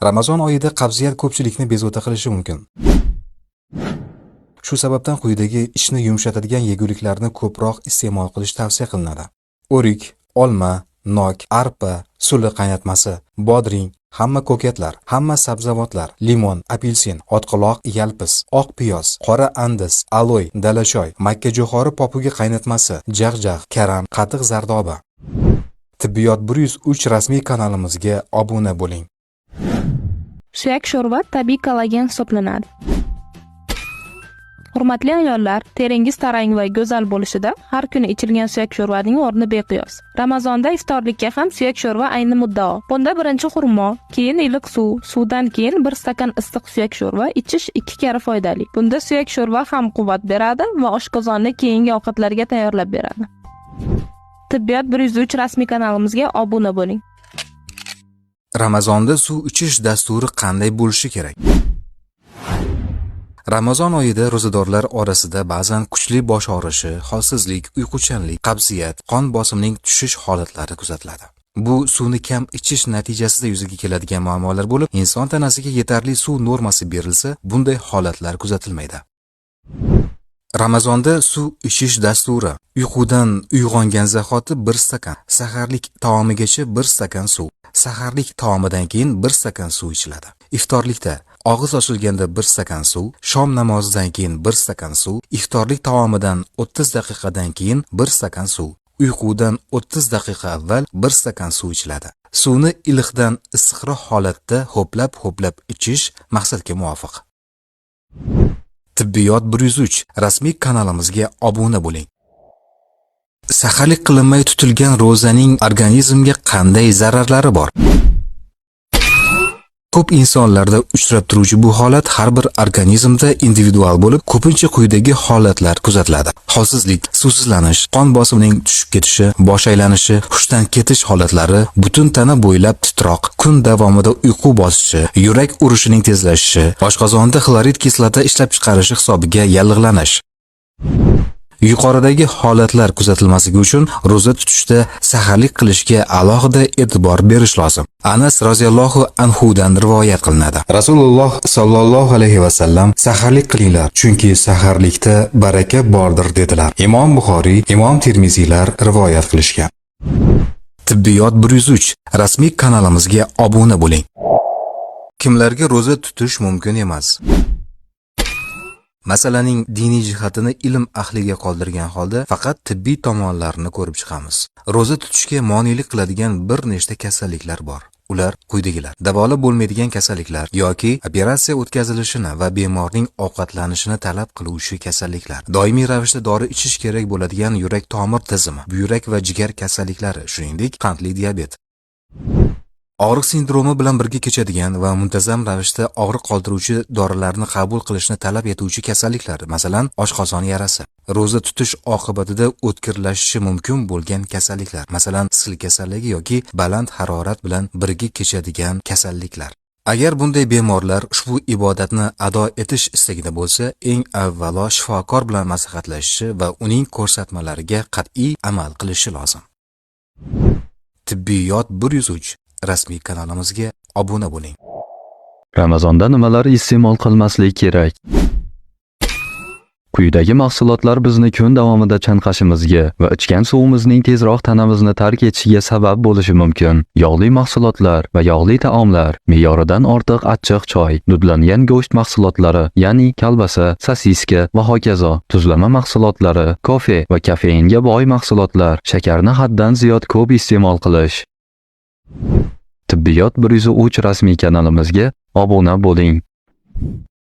Ramazon oyida qabziyat ko'pchilikni bezovta qilishi mumkin. Shu sababdan quyidagi ishni yumshatadigan yeguliklarni ko'proq iste'mol qilish tavsiya qilinadi. O'rik, olma, nok, arpa, suli qaynatmasi, bodring, hamma ko'katlar, hamma sabzavotlar, limon, apelsin, otqiloq, yalpis, oq piyoz, qora andis, aloy, dalashoy, makkajo'xori popugi qaynatmasi, jag'jagʼ, karam, qatiq zardoba. Tibbiyot 103 rasmiy kanalimizga obuna bo'ling. Suyak sho'rva tabiiy kollagen hisoblanadi. Hurmatli ayollar, teringiz tarang va go'zal bo'lishida har kuni ichilgan suyak sho'rvaning o'rni beqiyos. Ramazonda iftorlikka ham suyak sho'rva ayni muddao. Bunda birinchi xurmo, keyin iliq suv, suvdan keyin 1 stakan issiq suyak sho'rva ichish 2 karra foydali. Bunda suyak sho'rva ham quvvat beradi va oshqozonni keyingi ovqatlarga tayyorlab beradi. Tibbiyot 103 rasmiy kanalimizga obuna bo'ling. Ramazonda suv ichish dasturi qanday bo'lishi kerak? Ramazon oyida ro'zadorlar orasida ba'zan kuchli bosh og'rishi, holsizlik, uyquchanlik, qabziyat, qon bosimining tushish holatlari kuzatiladi. Bu suvni kam ichish natijasida yuzaga keladigan muammolar bo'lib, inson tanasiga yetarli suv normasi berilsa, bunday holatlar kuzatilmaydi. Ramazonda suv ichish dasturi: uyqudan uyg'ongan zahoti 1 stakan, saharlik taomigacha 1 stakan suv, saharlik taomidan keyin 1 stakan suv ichiladi. Iftorlikda og'iz ochilganda 1 stakan suv, shom namozidan keyin 1 stakan suv, iftorlik taomidan 30 daqiqadan keyin 1 stakan suv, uyqudan 30 daqiqa avval 1 stakan suv ichiladi. Suvni iliqdan issiqroq holatda ho'plab ichish maqsadga muvofiq. Tibbiyot 103 rasmiy kanalimizga obuna bo'ling. Saharlik qilinmay tutilgan ro'zaning organizmga qanday zararlari bor? Ko'p insonlarda uchrab turuvchi bu holat har bir organizmda individual bo'lib, ko'pincha quyidagi holatlar kuzatiladi. Holsizlik, suvsizlanish, qon bosimining tushib ketishi, bosh aylanishi, hushdan ketish holatlari, butun tana bo'ylab titroq, kun davomida uyqu bosishi, yurak urishining tezlashishi, oshqozonda xlorid kislota ishlab chiqarishi hisobiga yallig'lanish. Yuqoridagi holatlar kuzatilmasligi uchun ro'za tutishda saharlik qilishga alohida e'tibor berish lozim. Anas roziyallohu anhu dan rivoyat qilinadi. Rasululloh sallallohu alayhi va sallam saharlik qilinglar, chunki saharlikda baraka bordir dedilar. Imom Buxoriy, Imom Termiziylar rivoyat qilishgan. Tibbiyot 103 rasmiy kanalimizga obuna bo'ling. Kimlarga ro'za tutish mumkin emas? Masalaning diniy jihatini ilm ahliga qoldirgan holda faqat tibbiy tomonlarini ko'rib chiqamiz. Ro'za tutishga monelik qiladigan bir nechta kasalliklar bor. Ular quyidagilar: davolab bo'lmaydigan kasalliklar yoki operatsiya o'tkazilishini va bemorning ovqatlanishini talab qiluvchi kasalliklar, doimiy ravishda dori ichish kerak bo'ladigan yurak-tomir tizimi, buyrak va jigar kasalliklari, shuningdek qandli diabet. Og'riq sindromi bilan birga kechadigan va muntazam ravishda og'riq qoldiruvchi dorilarni qabul qilishni talab etuvchi kasalliklar, masalan, oshqozon yarasi. Ro'za tutish oqibatida o'tkirlashishi mumkin bo'lgan kasalliklar, masalan, sil kasalligi yoki baland harorat bilan birga kechadigan kasalliklar. Agar bunday bemorlar ushbu ibodatni ado etish istagida bo'lsa, eng avvalo shifokor bilan maslahatlashishi va uning ko'rsatmalariga qat'iy amal qilishi lozim. Tibbiyot 103 rasmiy kanalimizga obuna bo'ling. Ramazonda nimalar iste'mol qilmaslik kerak? Quyidagi mahsulotlar bizni kun davomida chanqashimizga va ichgan suvimizning tezroq tanamizni tark etishiga sabab bo'lishi mumkin. Yog'li mahsulotlar va yog'li taomlar, me'yoridan ortiq achchiq choy, dudlangan go'sht mahsulotlari, ya'ni kolbasa, sosiska va hokazo, tuzlama mahsulotlari, kofe va kafeinga boy mahsulotlar, shakarni haddan ziyod ko'p iste'mol qilish. Tibbiyot 103 rasmiy kanalimizga obuna bo'ling.